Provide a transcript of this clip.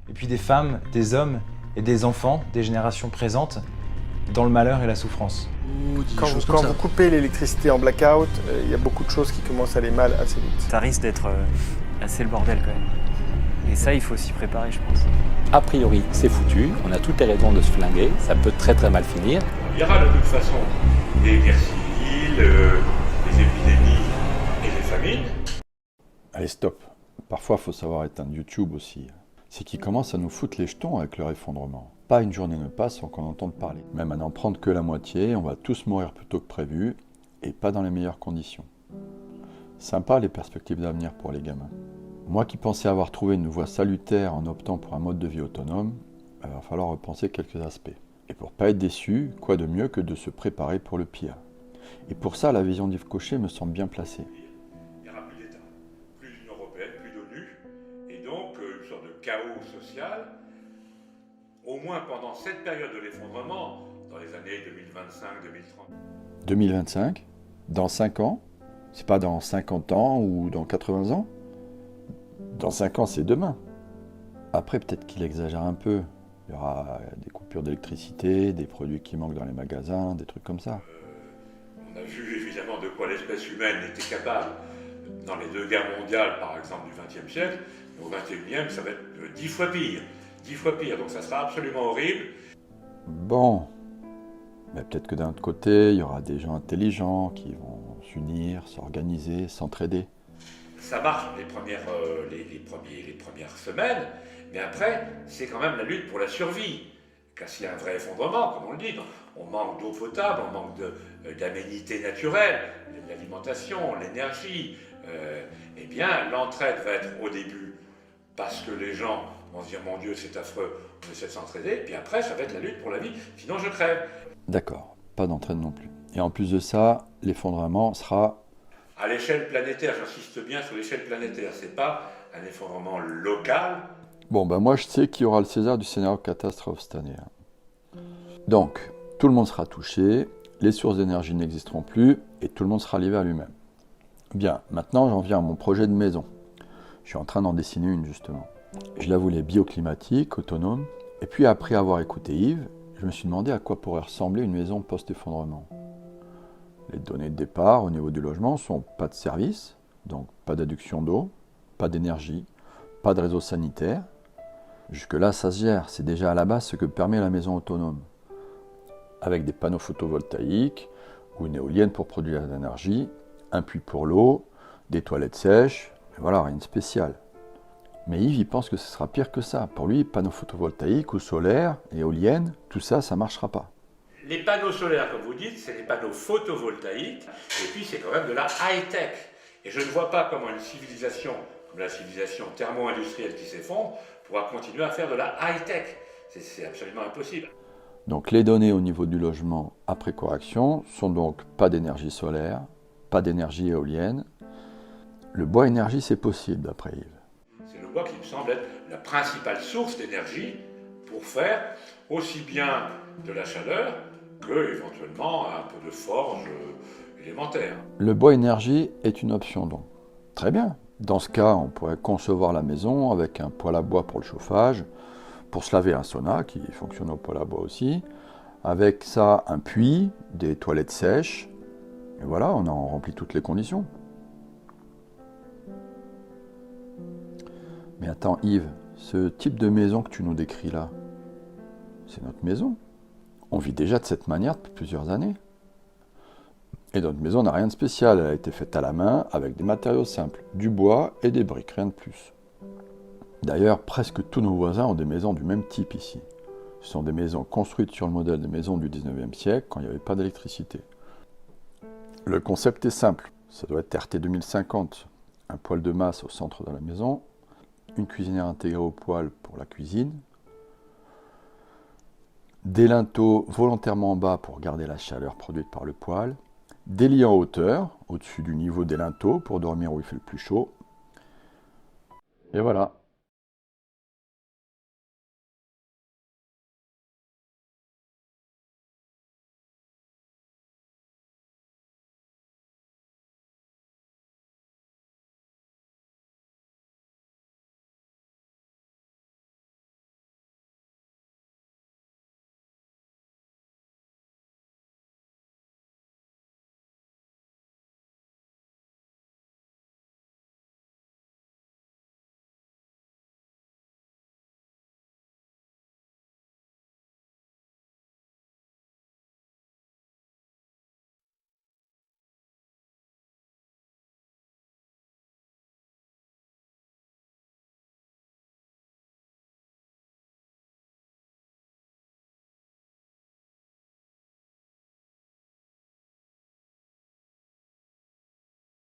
et puis des femmes, des hommes et des enfants, des générations présentes, dans le malheur et la souffrance. Ou des Quand choses comme ça. vous coupez l'électricité en blackout, il y a beaucoup de choses qui commencent à aller mal assez vite. Ça risque d'être assez le bordel quand même. Et ça, il faut s'y préparer, je pense. A priori, c'est foutu, on a toutes les raisons de se flinguer, ça peut très très mal finir. Il y aura de toute façon des guerres civiles, des épidémies et des famines. Allez, stop. Parfois, il faut savoir éteindre YouTube aussi. C'est qu'ils commencent à nous foutre les jetons avec leur effondrement. Pas une journée ne passe sans qu'on entende parler. Même à n'en prendre que la moitié, on va tous mourir plus tôt que prévu, et pas dans les meilleures conditions. Sympa les perspectives d'avenir pour les gamins. Moi qui pensais avoir trouvé une voie salutaire en optant pour un mode de vie autonome, il va falloir repenser quelques aspects. Et pour pas être déçu, quoi de mieux que de se préparer pour le pire. Et pour ça, la vision d'Yves Cochet me semble bien placée. Il n'y aura plus d'État, plus d'Union européenne, plus d'ONU, et donc une sorte de chaos social, au moins pendant cette période de l'effondrement, dans les années 2025-2030. 2025 ? Dans 5 ans ? C'est pas dans 50 ans ou dans 80 ans ? Dans 5 ans, c'est demain. Après, peut-être qu'il exagère un peu. Il y aura des coupures d'électricité, des produits qui manquent dans les magasins, des trucs comme ça. On a vu évidemment de quoi l'espèce humaine était capable dans les 2 guerres mondiales, par exemple, du XXe siècle. Au XXIe, ça va être 10 fois pire. 10 fois pire, donc ça sera absolument horrible. Bon, mais peut-être que d'un autre côté, il y aura des gens intelligents qui vont s'unir, s'organiser, s'entraider. Ça marche les premières semaines, mais après, c'est quand même la lutte pour la survie. Car s'il y a un vrai effondrement, comme on le dit, on manque d'eau potable, on manque d'aménités naturelles, de l'alimentation, l'énergie, eh bien, l'entraide va être au début parce que les gens vont se dire « Mon Dieu, c'est affreux, on essaie de s'entraider », puis après, ça va être la lutte pour la vie, sinon je crève. D'accord, pas d'entraide non plus. Et en plus de ça, l'effondrement sera... À l'échelle planétaire, j'insiste bien sur l'échelle planétaire, c'est pas un effondrement local. Bon, ben moi je sais qu'il y aura le César du scénario catastrophe cette année. Donc, tout le monde sera touché, les sources d'énergie n'existeront plus, et tout le monde sera livré à lui-même. Bien, maintenant j'en viens à mon projet de maison. Je suis en train d'en dessiner une justement. Je la voulais bioclimatique, autonome, et puis après avoir écouté Yves, je me suis demandé à quoi pourrait ressembler une maison post-effondrement. Les données de départ au niveau du logement sont pas de service, donc pas d'adduction d'eau, pas d'énergie, pas de réseau sanitaire. Jusque-là, ça se gère, c'est déjà à la base ce que permet la maison autonome. Avec des panneaux photovoltaïques ou une éolienne pour produire de l'énergie, un puits pour l'eau, des toilettes sèches, et voilà, rien de spécial. Mais Yves, il pense que ce sera pire que ça. Pour lui, panneaux photovoltaïques ou solaires, éoliennes, tout ça, ça ne marchera pas. Les panneaux solaires, comme vous dites, c'est des panneaux photovoltaïques, et puis c'est quand même de la high-tech. Et je ne vois pas comment une civilisation, comme la civilisation thermo-industrielle qui s'effondre, pourra continuer à faire de la high-tech. C'est absolument impossible. Donc les données au niveau du logement après correction sont donc pas d'énergie solaire, pas d'énergie éolienne. Le bois énergie, c'est possible d'après Yves. C'est le bois qui me semble être la principale source d'énergie pour faire aussi bien de la chaleur que éventuellement un peu de forge élémentaire. Le bois énergie est une option donc. Très bien. Dans ce cas, on pourrait concevoir la maison avec un poêle à bois pour le chauffage, pour se laver un sauna qui fonctionne au poêle à bois aussi, avec ça un puits, des toilettes sèches, et voilà, on en remplit toutes les conditions. Mais attends Yves, ce type de maison que tu nous décris là, c'est notre maison. On vit déjà de cette manière depuis plusieurs années. Et notre maison n'a rien de spécial, elle a été faite à la main avec des matériaux simples, du bois et des briques, rien de plus. D'ailleurs, presque tous nos voisins ont des maisons du même type ici. Ce sont des maisons construites sur le modèle des maisons du 19e siècle quand il n'y avait pas d'électricité. Le concept est simple, ça doit être RT 2050, un poêle de masse au centre de la maison, une cuisinière intégrée au poêle pour la cuisine, des linteaux volontairement bas pour garder la chaleur produite par le poêle, des lits en hauteur, au-dessus du niveau des linteaux pour dormir où il fait le plus chaud. Et voilà.